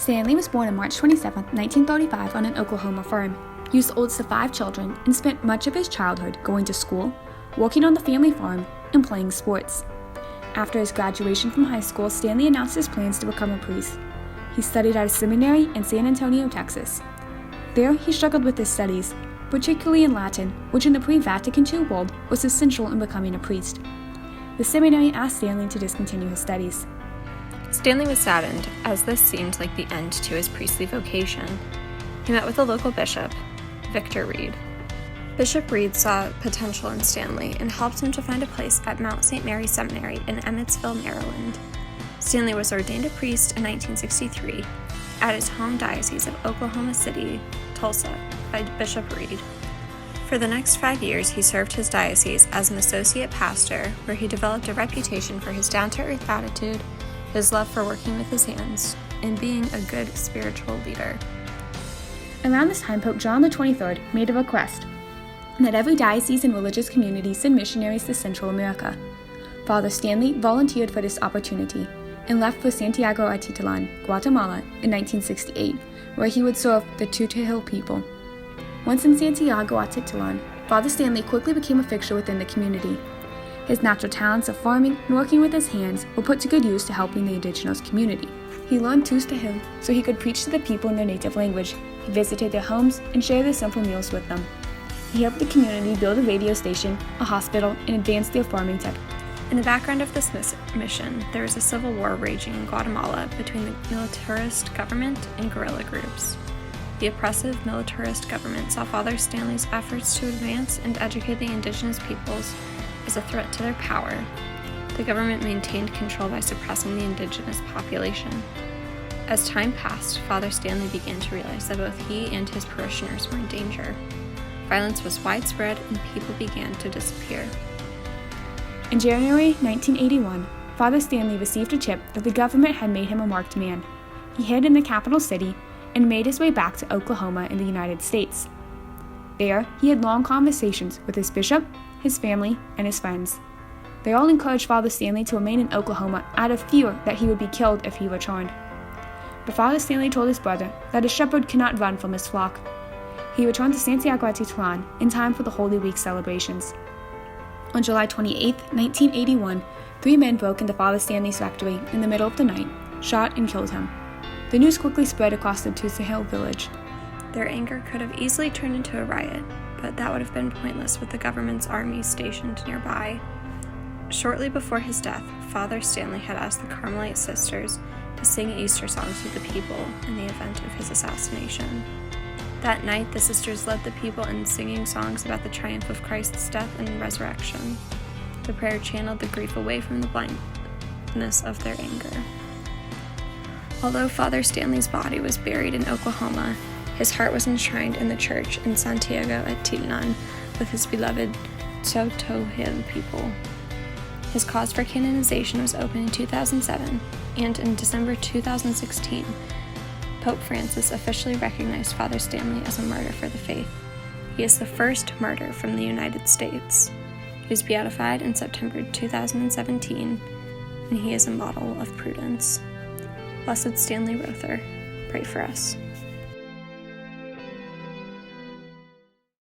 Stanley was born on March 27, 1935 on an Oklahoma farm. He was the oldest of 5 children and spent much of his childhood going to school, working on the family farm, and playing sports. After his graduation from high school, Stanley announced his plans to become a priest. He studied at a seminary in San Antonio, Texas. There, he struggled with his studies, particularly in Latin, which in the pre-Vatican II world was essential in becoming a priest. The seminary asked Stanley to discontinue his studies. Stanley was saddened, as this seemed like the end to his priestly vocation. He met with a local bishop, Victor Reed. Bishop Reed saw potential in Stanley and helped him to find a place at Mount St. Mary's Seminary in Emmetsville, Maryland. Stanley was ordained a priest in 1963 at his home diocese of Oklahoma City, Tulsa, by Bishop Reed. For the next 5 years, he served his diocese as an associate pastor, where he developed a reputation for his down-to-earth attitude, his love for working with his hands, and being a good spiritual leader. Around this time, Pope John XXIII made a request that every diocese and religious community send missionaries to Central America. Father Stanley volunteered for this opportunity and left for Santiago Atitlan, Guatemala, in 1968, where he would serve the Tutihil people. Once in Santiago Atitlan, Father Stanley quickly became a fixture within the community. His natural talents of farming and working with his hands were put to good use to helping the indigenous community. He learned Tutihil so he could preach to the people in their native language. He visited their homes and shared their simple meals with them. He helped the community build a radio station, a hospital, and advance their farming tech. In the background of this mission, there was a civil war raging in Guatemala between the militarist government and guerrilla groups. The oppressive militarist government saw Father Stanley's efforts to advance and educate the indigenous peoples as a threat to their power. The government maintained control by suppressing the indigenous population. As time passed, Father Stanley began to realize that both he and his parishioners were in danger. Violence was widespread and people began to disappear. In January 1981, Father Stanley received a tip that the government had made him a marked man. He hid in the capital city and made his way back to Oklahoma in the United States. There, he had long conversations with his bishop, his family, and his friends. They all encouraged Father Stanley to remain in Oklahoma out of fear that he would be killed if he returned. But Father Stanley told his brother that a shepherd cannot run from his flock. He returned to Santiago Atitlan in time for the Holy Week celebrations. On July 28, 1981, 3 men broke into Father Stanley's rectory in the middle of the night, shot, and killed him. The news quickly spread across the Tutihil village. Their anger could have easily turned into a riot, but that would have been pointless with the government's army stationed nearby. Shortly before his death, Father Stanley had asked the Carmelite sisters to sing Easter songs with the people in the event of his assassination. That night, the sisters led the people in singing songs about the triumph of Christ's death and resurrection. The prayer channeled the grief away from the blindness of their anger. Although Father Stanley's body was buried in Oklahoma, his heart was enshrined in the church in Santiago Atitlan with his beloved Tutihil people. His cause for canonization was opened in 2007, and in December 2016, Pope Francis officially recognized Father Stanley as a martyr for the faith. He is the first martyr from the United States. He was beatified in September 2017, and he is a model of prudence. Blessed Stanley Rother, pray for us.